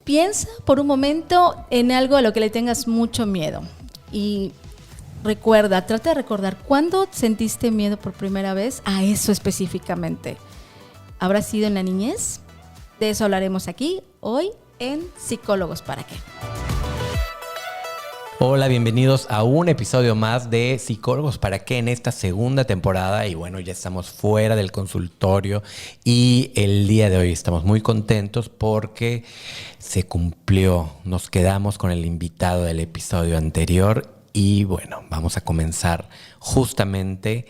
piensa por un momento en algo a lo que le tengas mucho miedo y trata de recordar cuándo sentiste miedo por primera vez a eso específicamente. ¿Habrá sido en la niñez? De eso hablaremos aquí hoy en Psicólogos para qué. Hola, bienvenidos a un episodio más de Psicólogos para qué en esta segunda temporada. Y bueno, ya estamos fuera del consultorio y el día de hoy estamos muy contentos porque se cumplió. Nos quedamos con el invitado del episodio anterior y bueno, vamos a comenzar justamente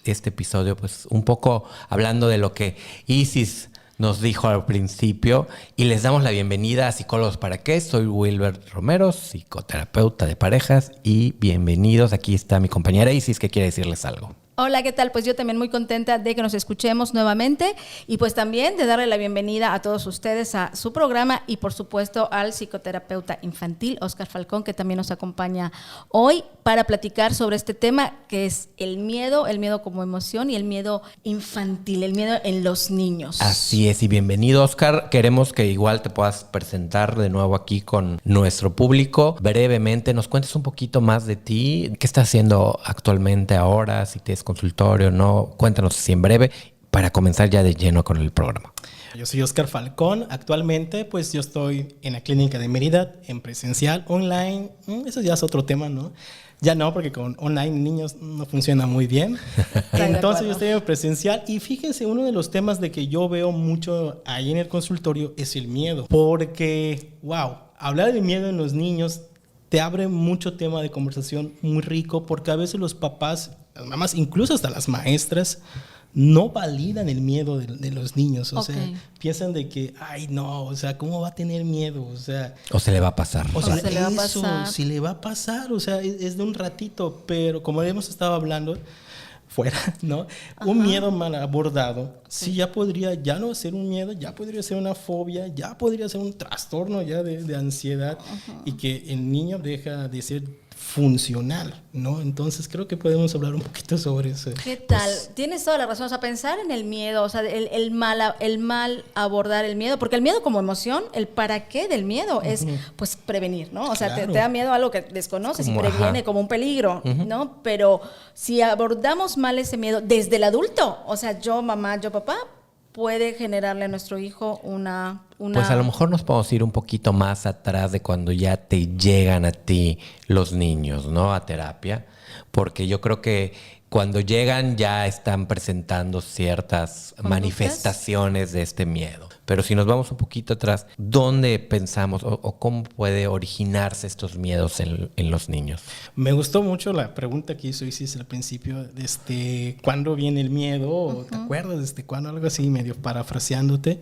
este episodio pues un poco hablando de lo que Isis nos dijo al principio y les damos la bienvenida a Psicólogos para qué. Soy Wilber Romero, psicoterapeuta de parejas y bienvenidos. Aquí está mi compañera Isis que quiere decirles algo. Hola, ¿qué tal? Pues yo también muy contenta de que nos escuchemos nuevamente y pues también de darle la bienvenida a todos ustedes a su programa y por supuesto al psicoterapeuta infantil Óscar Falcón, que también nos acompaña hoy para platicar sobre este tema que es el miedo como emoción y el miedo infantil, el miedo en los niños. Así es, y bienvenido, Óscar. Queremos que igual te puedas presentar de nuevo aquí con nuestro público. Brevemente, nos cuentes un poquito más de ti, qué estás haciendo actualmente ahora, si tienes consultorio, no, cuéntanos así en breve para comenzar ya de lleno con el programa. Yo soy Óscar Falcón. Actualmente, pues yo estoy en la clínica de Mérida, en presencial, online. Eso ya es otro tema, ¿no? Ya no, porque con online niños no funciona muy bien. Entonces yo estoy en presencial y fíjense, uno de los temas de que yo veo mucho ahí en el consultorio es el miedo. Porque, wow, hablar de miedo en los niños te abre mucho tema de conversación muy rico, porque a veces los papás, las mamás, incluso hasta las maestras, no validan el miedo de los niños. O sea, piensan de que, ay, no, o sea, ¿cómo va a tener miedo? O sea, o se le va a pasar. O sea, se le va a pasar. Si le va a pasar, o sea, es de un ratito, pero como hemos estado hablando fuera, ¿no? Ajá. Un miedo mal abordado, sí ya podría ya no ser un miedo, ya podría ser una fobia, ya podría ser un trastorno ya de ansiedad. Ajá. Y que el niño deja de ser funcional, ¿no? Entonces creo que podemos hablar un poquito sobre eso. ¿Qué tal? Tienes toda la razón, o sea, pensar en el miedo, o sea, el mal abordar el miedo, porque el miedo como emoción, el para qué del miedo es, pues, prevenir, ¿no? O sea, claro, te da miedo a algo que desconoces y previene como un peligro, ¿no? Pero si abordamos mal ese miedo desde el adulto, o sea, yo mamá, yo papá, puede generarle a nuestro hijo una... Pues a lo mejor nos podemos ir un poquito más atrás de cuando ya te llegan a ti los niños, ¿no? A terapia, porque yo creo que cuando llegan ya están presentando ciertas manifestaciones de este miedo. Pero si nos vamos un poquito atrás, ¿dónde pensamos o cómo puede originarse estos miedos en los niños? Me gustó mucho la pregunta que hizo Isis al principio, ¿cuándo viene el miedo? ¿Te acuerdas? ¿Cuándo? Algo así, medio parafraseándote.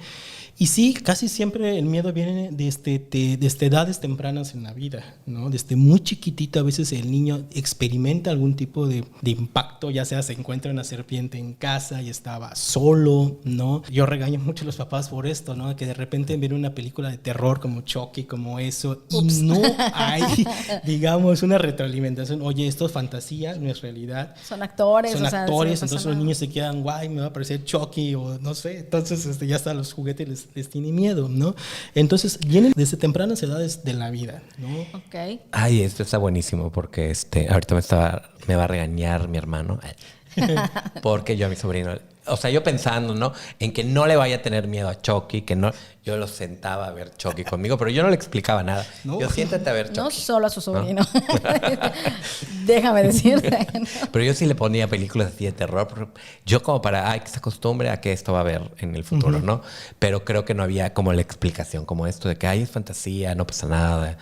Y sí, casi siempre el miedo viene desde edades tempranas en la vida, ¿no? Desde muy chiquitito a veces el niño experimenta algún tipo de impacto, ya sea se encuentra una serpiente en casa y estaba solo, ¿no? Yo regaño mucho a los papás por esto, ¿no? Que de repente ven una película de terror como Chucky, como eso, y no hay, digamos, una retroalimentación. Oye, esto es fantasía, no es realidad. Son actores. Entonces los niños se quedan, guay, me va a parecer Chucky o no sé. Entonces ya hasta los juguetes les tiene miedo, ¿no? Entonces vienen desde tempranas edades de la vida, ¿no? Ok. Ay, esto está buenísimo porque ahorita me va a regañar mi hermano porque yo a mi sobrino, o sea, yo pensando, ¿no? En que no le vaya a tener miedo a Chucky, que no, yo lo sentaba a ver Chucky conmigo, pero yo no le explicaba nada. No. Yo siéntate a ver Chucky. No solo a su sobrino. ¿No? Déjame decirte. Pero yo sí le ponía películas así de terror, yo como para, que se acostumbre a que esto va a haber en el futuro, ¿no? Pero creo que no había como la explicación, como esto de que, es fantasía, no pasa nada.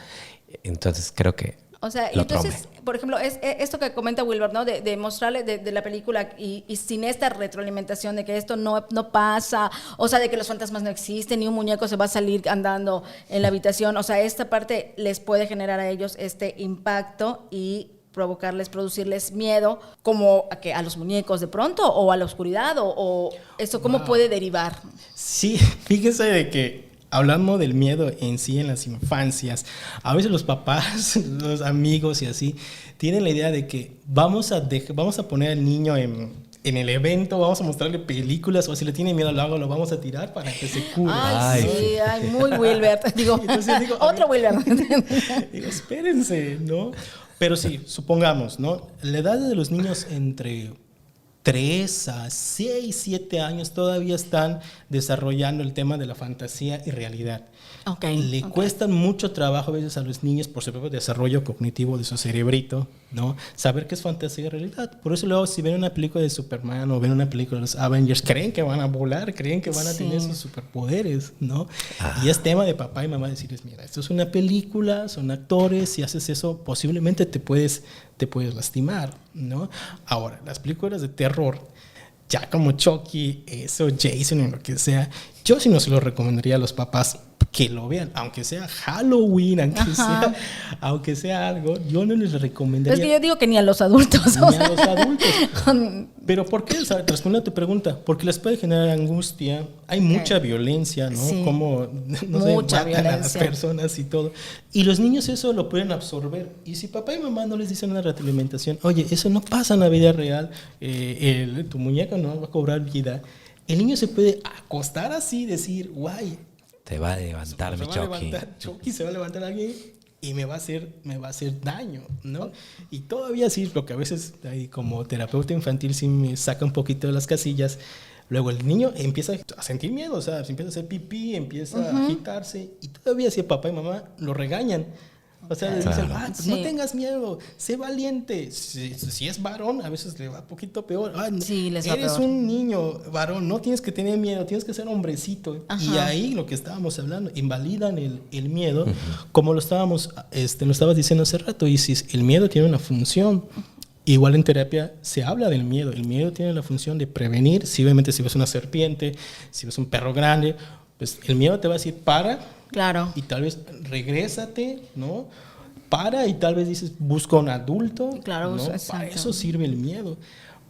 Entonces creo que o sea, y entonces, por ejemplo, es esto que comenta Wilber, ¿no? De mostrarle de la película y sin esta retroalimentación de que esto no pasa, o sea, de que los fantasmas no existen, ni un muñeco se va a salir andando en la habitación. O sea, esta parte les puede generar a ellos este impacto y producirles miedo, como a los muñecos de pronto, o a la oscuridad, o eso, ¿cómo puede derivar? Sí, fíjese de que hablando del miedo en sí en las infancias, a veces los papás, los amigos y así, tienen la idea de que vamos a poner al niño en en el evento vamos a mostrarle películas, o si le tiene miedo al agua lo vamos a tirar para que se cure. Ay, sí, ay, muy Wilbert. Digo, otro Wilbert. Digo, espérense, ¿no? Pero sí, supongamos, ¿no? La edad de los niños entre 3 a 6, 7 años todavía están desarrollando el tema de la fantasía y realidad. Le cuesta mucho trabajo a veces a los niños por su propio desarrollo cognitivo de su cerebrito, ¿no? Saber qué es fantasía y realidad. Por eso luego si ven una película de Superman o ven una película de los Avengers, creen que van a volar, creen que van a tener sus superpoderes, ¿no? Y es tema de papá y mamá decirles, mira, esto es una película, son actores, si haces eso posiblemente te puedes lastimar, ¿no? Ahora, las películas de terror, ya como Chucky, eso, Jason o lo que sea, yo sí no se lo recomendaría a los papás que lo vean, aunque sea Halloween, aunque sea algo, yo no les recomendaría. Es que yo digo que ni a los adultos. Ni a los adultos. Pero ¿por qué? O sea, responde a tu pregunta. Porque les puede generar angustia. Hay mucha violencia, ¿no? Sí. Como, no sé, matan a las personas y todo. Y los niños eso lo pueden absorber. Y si papá y mamá no les dicen una retroalimentación, oye, eso no pasa en la vida real, tu muñeca no va a cobrar vida, el niño se puede acostar así y decir, guay, te va a levantar mi Chucky. Chucky se va a levantar a alguien y me va a hacer daño, ¿no? Y todavía sí, lo que a veces como terapeuta infantil sí me saca un poquito de las casillas. Luego el niño empieza a sentir miedo, o sea, empieza a hacer pipí, empieza a agitarse, y todavía si papá y mamá lo regañan. O sea, le dicen, no tengas miedo, sé valiente. Si es varón, a veces le va un poquito peor. Eres un niño varón, no tienes que tener miedo, tienes que ser hombrecito. Y ahí lo que estábamos hablando, invalidan el miedo, como lo estabas diciendo hace rato. Y si el miedo tiene una función, igual en terapia se habla del miedo. El miedo tiene la función de prevenir. Obviamente si ves una serpiente, si ves un perro grande, pues el miedo te va a decir para. Claro. Y tal vez regrésate, ¿no? Para y tal vez dices, busca un adulto. Claro, ¿no? Para eso sirve el miedo.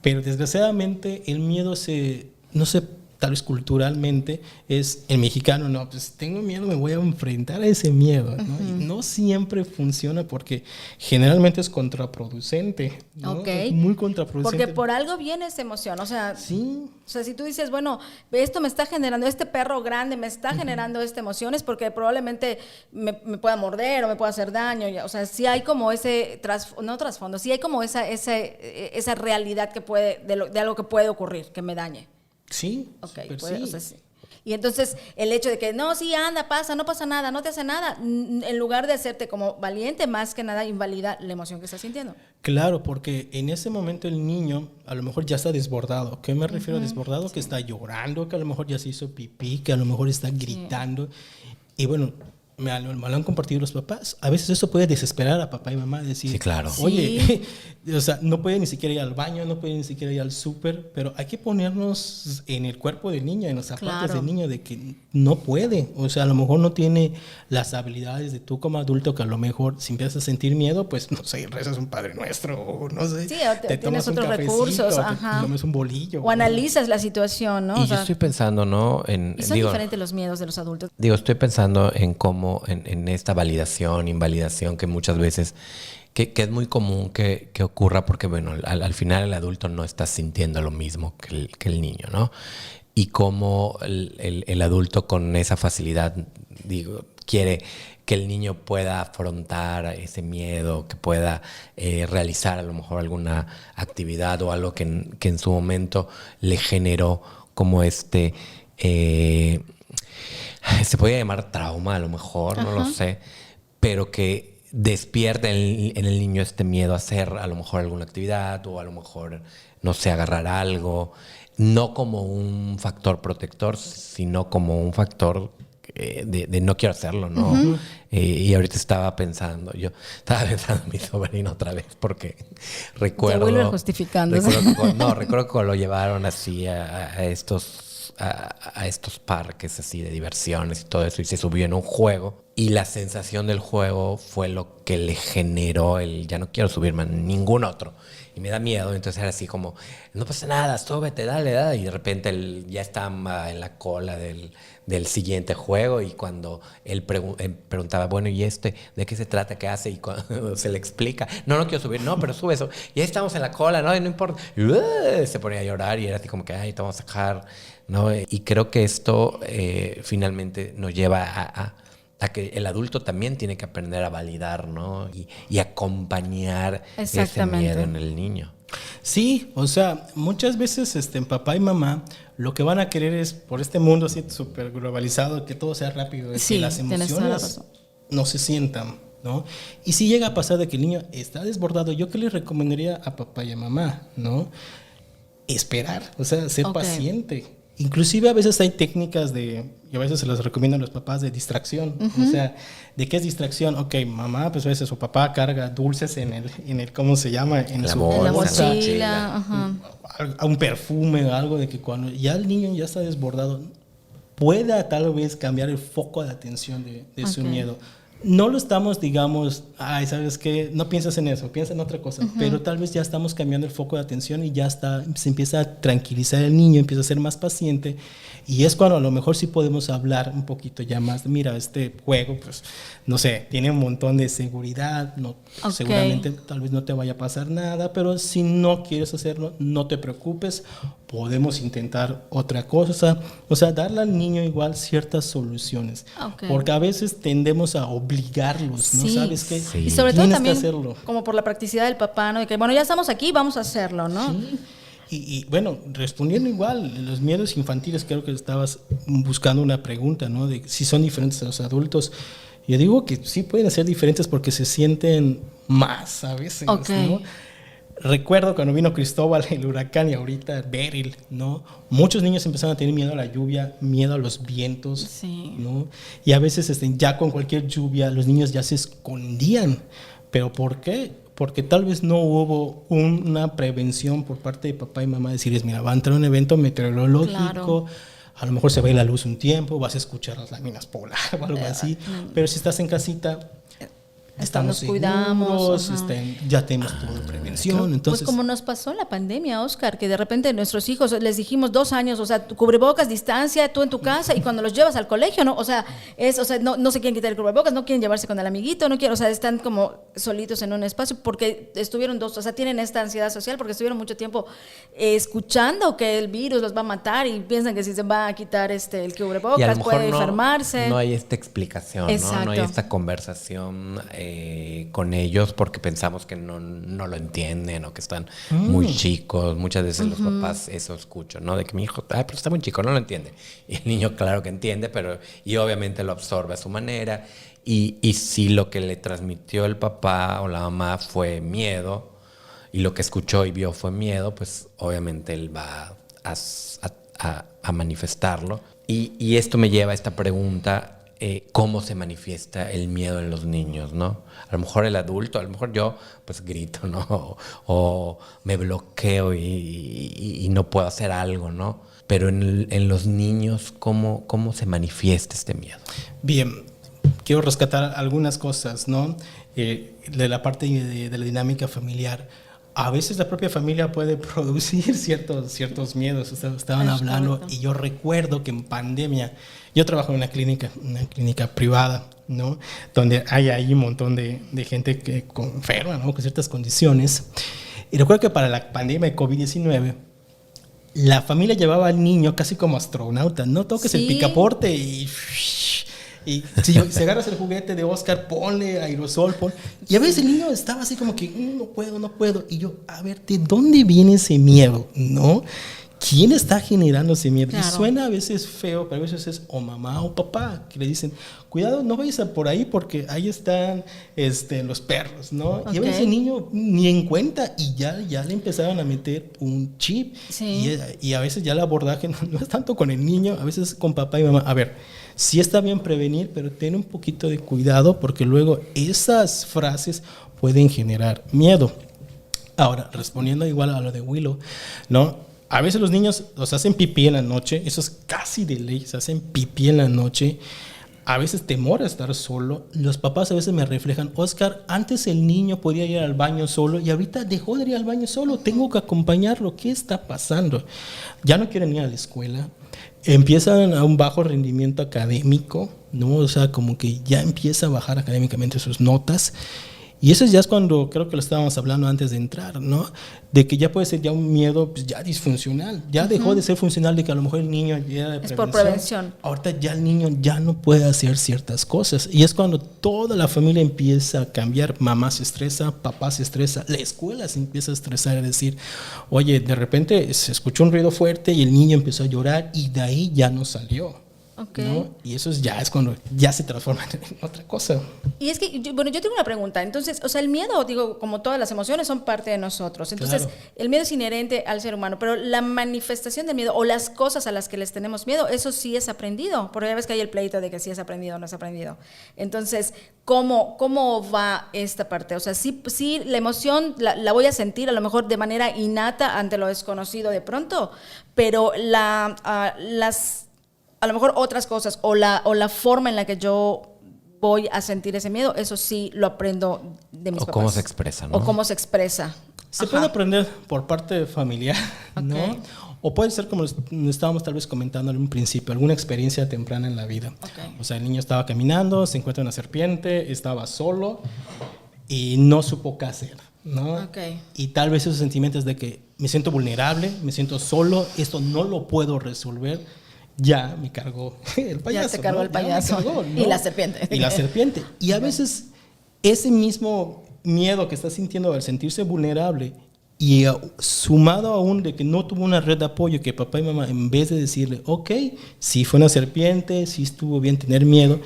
Pero desgraciadamente el miedo no sé, tal vez culturalmente es el mexicano, no, pues tengo miedo, me voy a enfrentar a ese miedo, ¿no? Y no siempre funciona porque generalmente es contraproducente, ¿no? Es muy contraproducente. Porque por algo viene esa emoción, o sea, o sea, si tú dices, bueno, esto me está generando, este perro grande me está generando esta emoción, es porque probablemente me pueda morder o me pueda hacer daño, o sea, sí hay como ese, no trasfondo, sí hay como esa realidad que puede, de algo que puede ocurrir, que me dañe. Sí, o sea, sí. Y entonces el hecho de que no, sí, anda, pasa, no pasa nada, no te hace nada, en lugar de hacerte como valiente, más que nada invalida la emoción que estás sintiendo. Claro, porque en ese momento el niño a lo mejor ya está desbordado. ¿Qué me refiero a desbordado? Que está llorando, que a lo mejor ya se hizo pipí, que a lo mejor está gritando. Y bueno, me lo han compartido los papás. A veces eso puede desesperar a papá y mamá, decir, sí, claro. Oye, o sea, no puede ni siquiera ir al baño, no puede ni siquiera ir al súper, pero hay que ponernos en el cuerpo del niño, en los zapatos del niño, de que no puede. O sea, a lo mejor no tiene las habilidades de tú como adulto, que a lo mejor si empiezas a sentir miedo, pues no sé, rezas un Padre Nuestro, o no sé. Sí, te tomas otros recursos, te tomas un bolillo. O analizas la situación, ¿no? Y yo estoy pensando, ¿no? Y son diferentes los miedos de los adultos. Estoy pensando en cómo, en esta validación, invalidación que muchas veces, que es muy común que ocurra porque, bueno, al final el adulto no está sintiendo lo mismo que el niño, ¿no? Y cómo el adulto con esa facilidad, quiere que el niño pueda afrontar ese miedo, que pueda realizar a lo mejor alguna actividad o algo que en su momento le generó como se podría llamar trauma a lo mejor, no lo sé, pero que despierta en el niño este miedo a hacer a lo mejor alguna actividad o a lo mejor, no sé, agarrar algo, no como un factor protector, sino como un factor de no quiero hacerlo, ¿no? Y ahorita estaba pensando en mi sobrino otra vez porque recuerdo... Se vuelve justificando. Recuerdo que lo llevaron así a estos a estos parques así de diversiones y todo eso y se subió en un juego y la sensación del juego fue lo que le generó el ya no quiero subirme a ningún otro y me da miedo. Entonces era así como no pasa nada, súbete, dale y de repente él ya está en la cola del siguiente juego y cuando él preguntaba, bueno, ¿y de qué se trata? ¿Qué hace? Y cuando se le explica, no quiero subir, no, pero sube eso. Y ahí estamos en la cola, no importa. Y se ponía a llorar y era así como que, ay, te vamos a sacar, ¿no? Y creo que esto finalmente nos lleva a que el adulto también tiene que aprender a validar, ¿no? Y acompañar ese miedo en el niño. Sí, o sea, muchas veces papá y mamá lo que van a querer es, por este mundo así súper globalizado, que todo sea rápido, es que las emociones no se sientan, ¿no? Y si llega a pasar de que el niño está desbordado, ¿yo qué le recomendaría a papá y a mamá, ¿no? Esperar, o sea, ser paciente. Inclusive a veces hay técnicas y a veces se las recomiendo a los papás de distracción. O sea, ¿de qué es distracción? Ok, mamá, pues a veces su papá carga dulces en el ¿cómo se llama? En su bolsa, mochila, un perfume o algo de que cuando ya el niño ya está desbordado, pueda tal vez cambiar el foco de atención de su miedo. No lo estamos, digamos, ay, ¿sabes qué? No piensas en eso, piensa en otra cosa. Pero tal vez ya estamos cambiando el foco de atención y ya se empieza a tranquilizar el niño, empieza a ser más paciente. Y es cuando a lo mejor sí podemos hablar un poquito ya más. Mira, este juego, pues, no sé, tiene un montón de seguridad. Seguramente tal vez no te vaya a pasar nada, pero si no quieres hacerlo, no te preocupes. Podemos intentar otra cosa. O sea, darle al niño igual ciertas soluciones. Porque a veces tendemos a obligarlos, ¿no? ¿Sabes qué? Sí. Y sobre todo también como por la practicidad del papá, ¿no? De que, bueno, ya estamos aquí, vamos a hacerlo, ¿no? Sí. Y bueno, respondiendo igual, los miedos infantiles, creo que estabas buscando una pregunta, ¿no? De si son diferentes a los adultos. Yo digo que sí pueden ser diferentes porque se sienten más a veces, ¿no? Recuerdo cuando vino Cristóbal, el huracán, y ahorita Beryl, ¿no? Muchos niños empezaron a tener miedo a la lluvia, miedo a los vientos, ¿no? Y a veces ya con cualquier lluvia los niños ya se escondían. ¿Pero por qué? Porque tal vez no hubo una prevención por parte de papá y mamá, decirles, mira, va a entrar un evento meteorológico, a lo mejor se va a ir la luz un tiempo, vas a escuchar las láminas polar o algo así, pero si estás en casita, estamos seguros, ya tenemos toda prevención. Entonces, pues como nos pasó la pandemia, Oscar, que de repente nuestros hijos les dijimos 2 años, o sea, cubrebocas, distancia, tú en tu casa, y cuando los llevas al colegio, ¿no? O sea, no se quieren quitar el cubrebocas, no quieren llevarse con el amiguito, no quieren, o sea, están como solitos en un espacio porque estuvieron o sea, tienen esta ansiedad social porque estuvieron mucho tiempo escuchando que el virus los va a matar y piensan que si se va a quitar el cubrebocas puede enfermarse. No hay esta explicación, ¿no? No hay esta conversación con ellos porque pensamos que no lo entienden o que están muy chicos. Muchas veces los papás eso escucho, ¿no? De que mi hijo, pero está muy chico, no lo entiende. Y el niño claro que entiende, y obviamente lo absorbe a su manera. Y si lo que le transmitió el papá o la mamá fue miedo y lo que escuchó y vio fue miedo, pues obviamente él va a manifestarlo. Y esto me lleva a esta pregunta. Cómo se manifiesta el miedo en los niños, ¿no? A lo mejor el adulto, a lo mejor yo pues grito, ¿no? O me bloqueo y no puedo hacer algo, ¿no? Pero en los niños, ¿cómo se manifiesta este miedo? Bien, quiero rescatar algunas cosas, ¿no? De la parte de la dinámica familiar. A veces la propia familia puede producir ciertos miedos. Estaban hablando, y yo recuerdo que en pandemia, yo trabajo en una clínica privada, ¿no? Donde hay ahí un montón de gente que enferma, ¿no? Con ciertas condiciones. Y recuerdo que para la pandemia de COVID-19, la familia llevaba al niño casi como astronauta, ¿no? Toques el picaporte y si agarras el juguete de Oscar, ponle aerosol, y a veces el niño estaba así como que no puedo, y yo, a ver, ¿de dónde viene ese miedo? ¿No? ¿Quién está generando ese miedo? Claro. Y suena a veces feo, pero a veces es o mamá o papá que le dicen, cuidado, no vayas a por ahí porque ahí están los perros, ¿no? Y a veces el niño ni en cuenta y ya le empezaron a meter un chip. Y a veces ya el abordaje no es tanto con el niño, a veces con papá y mamá. A ver, sí está bien prevenir, pero ten un poquito de cuidado porque luego esas frases pueden generar miedo. Ahora, respondiendo igual a lo de Willow, ¿no? A veces los niños los hacen pipí en la noche, eso es casi de ley, se hacen pipí en la noche. A veces temor a estar solo. Los papás a veces me reflejan, Oscar, antes el niño podía ir al baño solo y ahorita dejó de ir al baño solo, tengo que acompañarlo, ¿qué está pasando? Ya no quieren ir a la escuela, empiezan a un bajo rendimiento académico, ¿no? O sea, como que ya empieza a bajar académicamente sus notas. Y eso ya es cuando, creo que lo estábamos hablando antes de entrar, ¿no? De que ya puede ser ya un miedo pues, ya disfuncional. Ya dejó de ser funcional, de que a lo mejor el niño ya de prevención. Es por prevención. Ahorita ya el niño ya no puede hacer ciertas cosas. Y es cuando toda la familia empieza a cambiar. Mamá se estresa, papá se estresa, la escuela se empieza a estresar. Es decir, oye, de repente se escuchó un ruido fuerte y el niño empezó a llorar y de ahí ya no salió. Okay. ¿No? Y eso ya es cuando ya se transforma en otra cosa. Y es que, bueno, yo tengo una pregunta. Entonces, o sea, el miedo, digo, como todas las emociones, son parte de nosotros. Entonces, Claro. el miedo es inherente al ser humano, pero la manifestación del miedo o las cosas a las que les tenemos miedo, eso sí es aprendido. Porque ya ves que hay el pleito de que sí es aprendido o no es aprendido. Entonces, ¿cómo va esta parte? O sea, sí la emoción la voy a sentir a lo mejor de manera innata ante lo desconocido de pronto, pero a lo mejor otras cosas o la forma en la que yo voy a sentir ese miedo, eso sí lo aprendo de mis papás. O cómo se expresa, ¿no? O cómo se expresa. Se Ajá. puede aprender por parte familiar, ¿no? Ok. O puede ser como estábamos tal vez comentando en un principio, alguna experiencia temprana en la vida. Ok. O sea, el niño estaba caminando, se encuentra una serpiente, estaba solo y no supo qué hacer, ¿no? Ok. Y tal vez esos sentimientos de que me siento vulnerable, me siento solo, esto no lo puedo resolver. Ya me cargó el payaso. Ya te cargó, ¿no? El payaso. Ya me cargó, ¿no? Y la serpiente. Y la serpiente. Y a veces ese mismo miedo que está sintiendo al sentirse vulnerable y sumado aún de que no tuvo una red de apoyo, que papá y mamá, en vez de decirle, ok, sí fue una serpiente, sí estuvo bien tener miedo,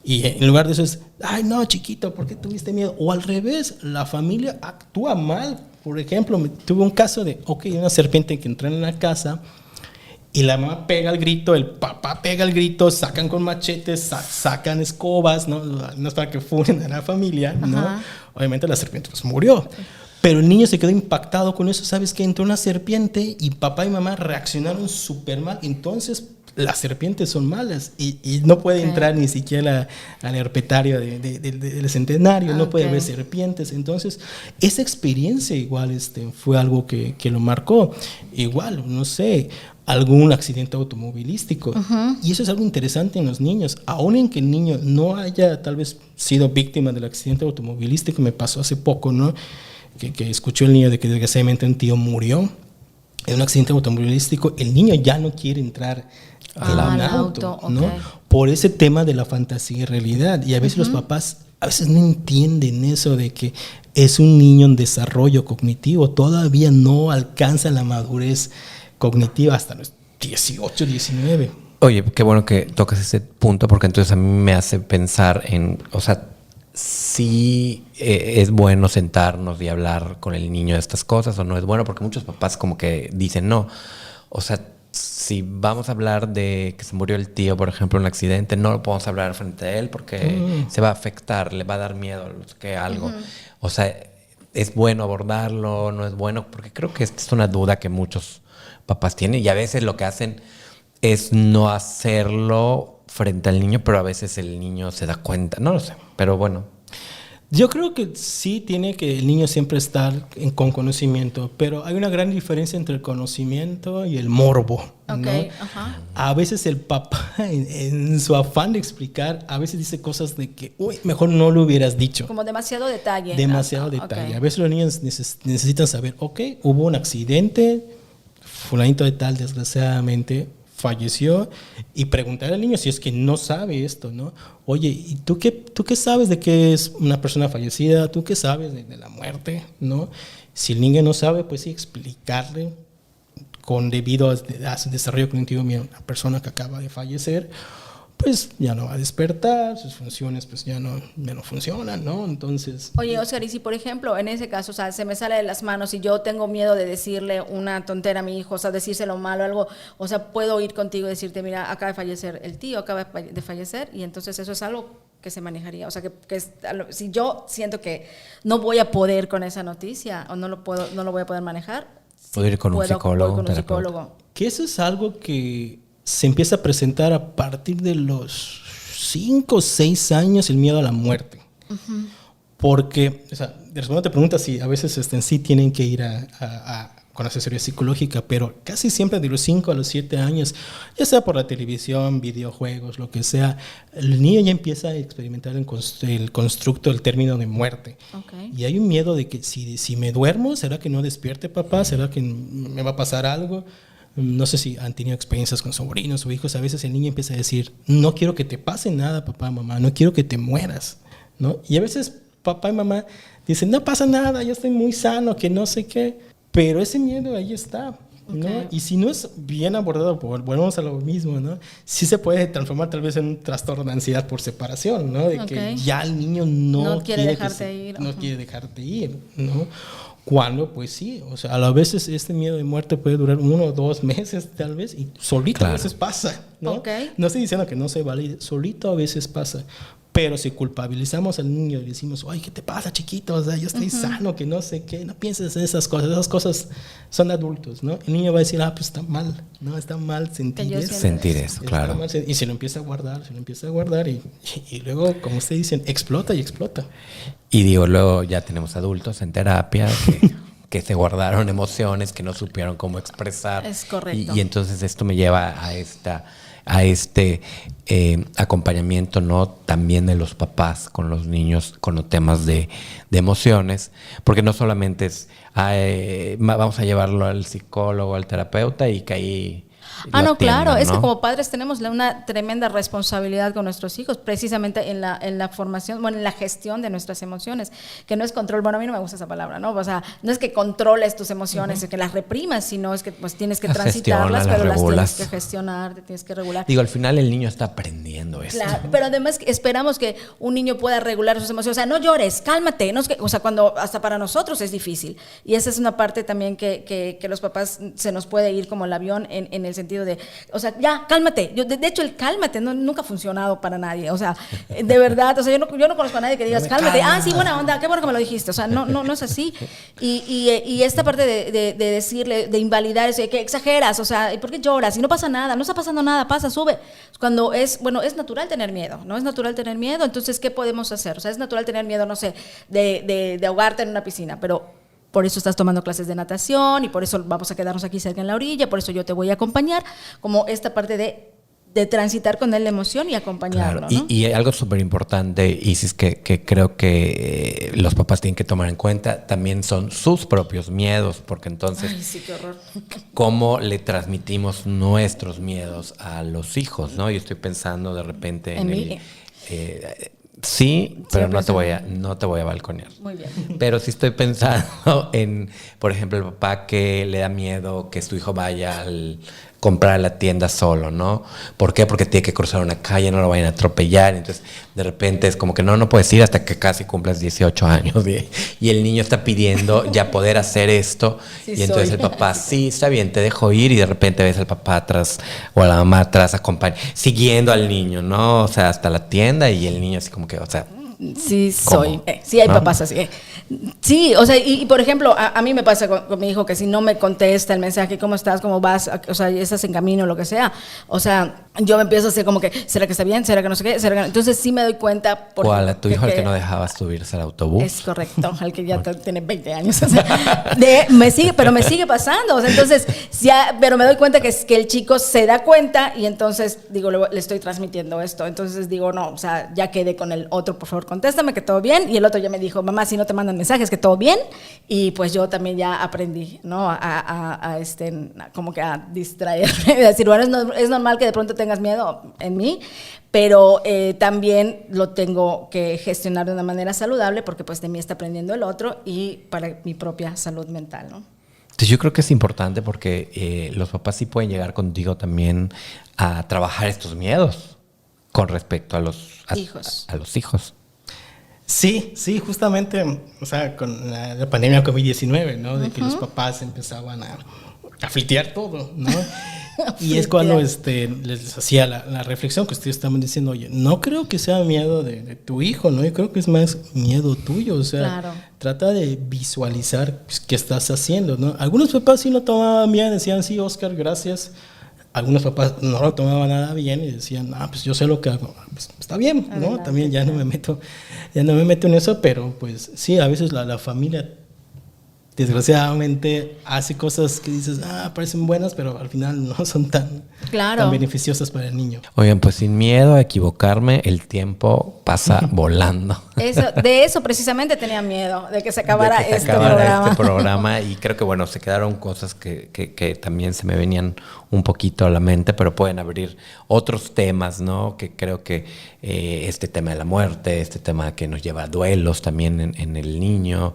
y en lugar de eso es, ay no, chiquito, ¿por qué tuviste miedo? O al revés, la familia actúa mal. Por ejemplo, tuve un caso de, ok, una serpiente que entró en la casa, y la mamá pega el grito, el papá pega el grito, sacan con machetes, sacan escobas, ¿no? No es para que funen a la familia, ¿no? Ajá. Obviamente la serpiente pues murió. Pero el niño se quedó impactado con eso. ¿Sabes qué? Entró una serpiente y papá y mamá reaccionaron súper mal. Entonces las serpientes son malas y no puede entrar ni siquiera al herpetario del centenario, no puede ver serpientes. Entonces esa experiencia igual fue algo que lo marcó. Igual, no sé, algún accidente automovilístico. Y eso es algo interesante en los niños. Aún en que el niño no haya tal vez sido víctima del accidente automovilístico, me pasó hace poco, ¿no? Que escuchó el niño de que desgraciadamente un tío murió en un accidente automovilístico. El niño ya no quiere entrar al auto, ¿no? Okay. Por ese tema de la fantasía y realidad. Y a veces los papás a veces no entienden eso de que es un niño en desarrollo cognitivo, todavía no alcanza la madurez cognitiva hasta los 18, 19. Oye, qué bueno que tocas ese punto, porque entonces a mí me hace pensar en, o sea, sí es bueno sentarnos y hablar con el niño de estas cosas, o no es bueno, porque muchos papás como que dicen no. O sea, si vamos a hablar de que se murió el tío, por ejemplo, en un accidente, no lo podemos hablar frente a él porque se va a afectar, le va a dar miedo, que algo. O sea, ¿es bueno abordarlo? ¿No es bueno? Porque creo que esta es una duda que muchos papás tienen, y a veces lo que hacen es no hacerlo frente al niño, pero a veces el niño se da cuenta, no lo sé, pero bueno. Yo creo que sí tiene que el niño siempre estar con conocimiento, pero hay una gran diferencia entre el conocimiento y el morbo, ¿no? Okay, ajá. A veces el papá, en su afán de explicar, a veces dice cosas de que, uy, mejor no lo hubieras dicho. Como demasiado detalle. Demasiado detalle. A veces los niños necesitan saber, ok, hubo un accidente, fulanito de tal, desgraciadamente, falleció, y preguntar al niño si es que no sabe esto, ¿no? Oye, ¿y tú qué sabes de que es una persona fallecida? ¿Tú qué sabes de la muerte, no? Si el niño no sabe, pues sí, explicarle con debido a su desarrollo cognitivo, mira, una persona que acaba de fallecer, pues ya no va a despertar, sus funciones pues ya no funcionan, ¿no? Entonces... Oye, Oscar, y si por ejemplo en ese caso, o sea, se me sale de las manos y yo tengo miedo de decirle una tontera a mi hijo, o sea, decírselo malo, algo, o sea, puedo ir contigo y decirte, mira, acaba de fallecer el tío, acaba de fallecer, y entonces eso es algo que se manejaría, o sea, si yo siento que no voy a poder con esa noticia o no lo voy a poder manejar, Puedo ir con un psicólogo, voy un con un terapeuta. psicólogo. Que eso es algo que se empieza a presentar a partir de los 5 o 6 años, el miedo a la muerte. Porque, o sea, respondo a tu pregunta, si a veces en sí tienen que ir con asesoría psicológica, pero casi siempre de los 5 a los 7 años, ya sea por la televisión, videojuegos, lo que sea, el niño ya empieza a experimentar el constructo, el término de muerte. Okay. Y hay un miedo de que si me duermo, ¿será que no despierte papá? ¿Será que me va a pasar algo? No sé si han tenido experiencias con sobrinos o hijos. A veces el niño empieza a decir, no quiero que te pase nada, papá, mamá, no quiero que te mueras, ¿no? Y a veces papá y mamá dicen, no pasa nada, yo estoy muy sano, que no sé qué. Pero ese miedo ahí está, ¿no? Okay. Y si no es bien abordado, volvemos a lo mismo, ¿no? Sí se puede transformar tal vez en un trastorno de ansiedad por separación, ¿no? De que ya el niño no quiere dejarte ir. No quiere dejarte ir, ¿no? Cuando, pues sí, o sea, a veces este miedo de muerte puede durar 1 o 2 meses tal vez y solito a veces pasa, ¿no? Okay. No estoy diciendo que no se valide, solito a veces pasa. Pero si culpabilizamos al niño y decimos, ay, ¿qué te pasa, chiquito? O sea, yo estoy sano, que no sé qué. No pienses en esas cosas son adultos, ¿no? El niño va a decir, pues está mal, ¿no? Está mal sentir eso. Sentir eso, claro. Y se lo empieza a guardar, y luego, como ustedes dicen, explota y explota. Y digo, luego ya tenemos adultos en terapia que se guardaron emociones, que no supieron cómo expresar. Es correcto. Y entonces esto me lleva a este acompañamiento, ¿no? También de los papás con los niños, con los temas de emociones, porque no solamente es, vamos a llevarlo al psicólogo, al terapeuta y que ahí no, atiendan, claro, ¿no? es que como padres tenemos una tremenda responsabilidad con nuestros hijos, precisamente en la formación, bueno, en la gestión de nuestras emociones, que no es control, bueno, a mí no me gusta esa palabra, ¿no? O sea, no es que controles tus emociones, es que las reprimas, sino es que pues tienes que transitarlas, pero las tienes que gestionar, te tienes que regular. Digo, al final el niño está aprendiendo esto. Claro, pero además esperamos que un niño pueda regular sus emociones, o sea, no llores, cálmate, no es que, o sea, cuando hasta para nosotros es difícil, y esa es una parte también que los papás se nos puede ir como el avión en el sentido de, o sea, ya, cálmate. De hecho, el cálmate nunca ha funcionado para nadie. O sea, de verdad, o sea, yo no conozco a nadie que digas, cálmate. Sí, buena onda, qué bueno que me lo dijiste. O sea, no es así. Y esta parte de decirle, de invalidar eso, de que exageras, o sea, ¿por qué lloras? Y no pasa nada, no está pasando nada, pasa, sube. Cuando es natural tener miedo, ¿no? Es natural tener miedo, entonces, ¿qué podemos hacer? O sea, es natural tener miedo, no sé, de ahogarte en una piscina, pero por eso estás tomando clases de natación y por eso vamos a quedarnos aquí cerca en la orilla, por eso yo te voy a acompañar, como esta parte de transitar con él la emoción y acompañarlo, claro. ¿no? Y algo súper importante, Isis, que creo que los papás tienen que tomar en cuenta, también son sus propios miedos, porque entonces, ay, sí, qué horror. ¿cómo le transmitimos nuestros miedos a los hijos, no? Yo estoy pensando de repente en mí. Sí, pero no te voy a balconear. Muy bien. Pero sí estoy pensando en, por ejemplo, el papá que le da miedo que su hijo vaya al comprar a la tienda solo, ¿no? ¿Por qué? Porque tiene que cruzar una calle, no lo vayan a atropellar. Entonces, de repente es como que no puedes ir hasta que casi cumplas 18 años. Y el niño está pidiendo ya poder hacer esto. Sí, y entonces el papá, sí, está bien, te dejo ir. Y de repente ves al papá atrás o a la mamá atrás siguiendo al niño, ¿no? O sea, hasta la tienda y el niño así como que, o sea... Sí, soy. Sí, hay papás así. Sí, o sea, y por ejemplo, a mí me pasa con mi hijo que si no me contesta el mensaje, ¿cómo estás? ¿Cómo vas? O sea, estás en camino, lo que sea. O sea, yo me empiezo a hacer como que, ¿será que está bien? ¿Será que no sé qué? Entonces sí me doy cuenta. ¿Cuál? ¿A tu hijo el que no dejaba subirse al autobús? Es correcto, al que ya tiene 20 años. O sea, pero me sigue pasando. O sea, entonces, pero me doy cuenta que el chico se da cuenta y entonces digo, le estoy transmitiendo esto. Entonces digo, no, o sea, ya quedé con el otro, por favor, contéstame que todo bien. Y el otro ya me dijo, mamá, si no te mandan mensajes, que todo bien. Y pues yo también ya aprendí, ¿no? Como que a distraerme, a decir, bueno, es normal que de pronto tengas miedo en mí, pero también lo tengo que gestionar de una manera saludable porque pues de mí está aprendiendo el otro y para mi propia salud mental, ¿no? Entonces yo creo que es importante porque los papás sí pueden llegar contigo también a trabajar estos miedos con respecto a los hijos. A los hijos. Sí, justamente, o sea, con la pandemia COVID-19, ¿no? De que los papás empezaban a flitear todo, ¿no? Y es cuando les hacía la reflexión que ustedes estaban diciendo, oye, no creo que sea miedo de tu hijo, ¿no? Yo creo que es más miedo tuyo, o sea, claro. Trata de visualizar pues, qué estás haciendo, ¿no? Algunos papás sí lo tomaban bien, decían, sí, Oscar, gracias. Algunos papás no lo tomaban nada bien y decían, pues yo sé lo que hago, pues está bien, ¿no? Adelante, También ya no me meto en eso, pero pues sí, a veces la familia desgraciadamente hace cosas que dices, parecen buenas, pero al final no son tan beneficiosas para el niño. Oigan, pues sin miedo a equivocarme, el tiempo pasa volando. De eso precisamente tenía miedo, de que se acabara este programa. Y creo que, bueno, se quedaron cosas que también se me venían un poquito a la mente, pero pueden abrir otros temas, ¿no? Que creo que este tema de la muerte, este tema que nos lleva a duelos también en el niño,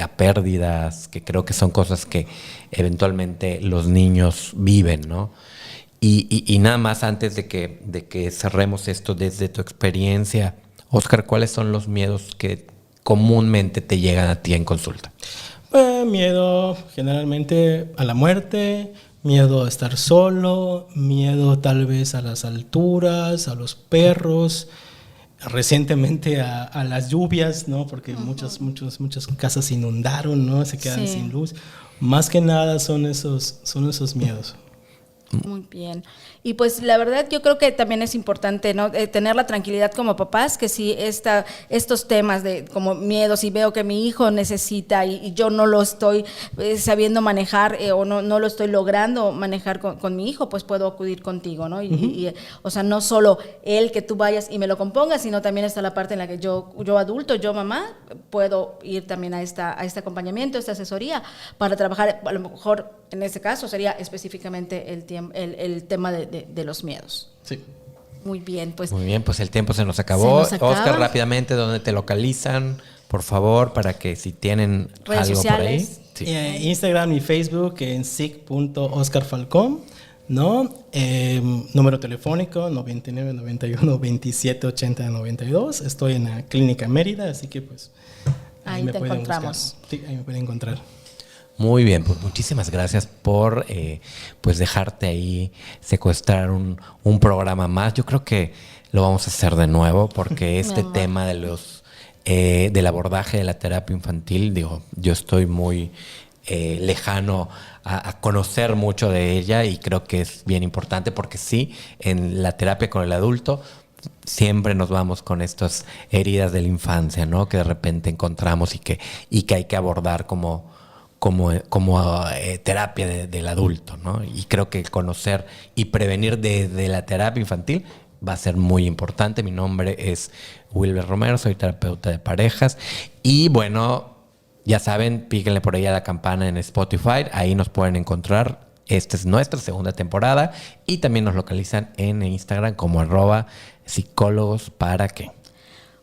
a pérdidas, que creo que son cosas que eventualmente los niños viven, ¿no? Y nada más antes de que cerremos esto desde tu experiencia, Oscar, ¿cuáles son los miedos que comúnmente te llegan a ti en consulta? Miedo generalmente a la muerte, miedo a estar solo, miedo tal vez a las alturas, a los perros, recientemente a las lluvias, ¿no? Porque muchas casas se inundaron, ¿no? Se quedan sin luz. Más que nada son esos miedos. Muy bien. Y pues la verdad yo creo que también es importante, ¿no? Tener la tranquilidad como papás, que si estos temas de como miedos y veo que mi hijo necesita y yo no lo estoy sabiendo manejar o no lo estoy logrando manejar con mi hijo, pues puedo acudir contigo, ¿no? Y o sea, no solo él que tú vayas y me lo compongas, sino también está la parte en la que yo adulto, yo mamá, puedo ir también a este acompañamiento, a esta asesoría para trabajar, a lo mejor en este caso sería específicamente el tema de los miedos. Sí. Muy bien, pues el tiempo se nos acabó. Oscar, rápidamente, ¿dónde te localizan? Por favor, para que si tienen redes algo sociales. por ahí. Sí. Instagram y Facebook en sic.oscarfalcón, ¿no? Número telefónico 99 91 27 80 92. Estoy en la Clínica Mérida, así que pues ahí te encontramos. Sí, ahí me pueden encontrar. Muy bien, pues muchísimas gracias por pues dejarte ahí secuestrar un programa más. Yo creo que lo vamos a hacer de nuevo porque este tema de del abordaje de la terapia infantil, yo estoy muy lejano a conocer mucho de ella y creo que es bien importante porque sí, en la terapia con el adulto siempre nos vamos con estas heridas de la infancia, ¿no? Que de repente encontramos y que hay que abordar como terapia del adulto, ¿no? Y creo que conocer y prevenir desde la terapia infantil va a ser muy importante. Mi nombre es Wilber Romero, soy terapeuta de parejas y bueno, ya saben, píquenle por ahí a la campana en Spotify, ahí nos pueden encontrar. Esta es nuestra segunda temporada y también nos localizan en Instagram como @psicólogos-para-qué.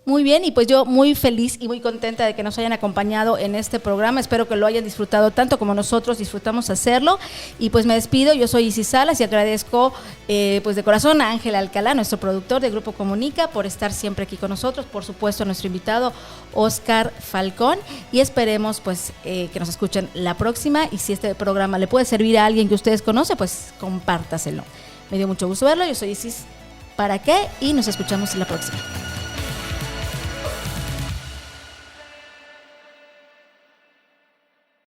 Muy bien, y pues yo muy feliz y muy contenta de que nos hayan acompañado en este programa. Espero que lo hayan disfrutado tanto como nosotros disfrutamos hacerlo. Y pues me despido, yo soy Isis Salas y agradezco pues de corazón a Ángel Alcalá, nuestro productor de Grupo Comunica, por estar siempre aquí con nosotros. Por supuesto a nuestro invitado Oscar Falcón y esperemos pues que nos escuchen la próxima. Y si este programa le puede servir a alguien que ustedes conocen, pues compártaselo. Me dio mucho gusto verlo, yo soy Isis ¿Para qué? Y nos escuchamos en la próxima.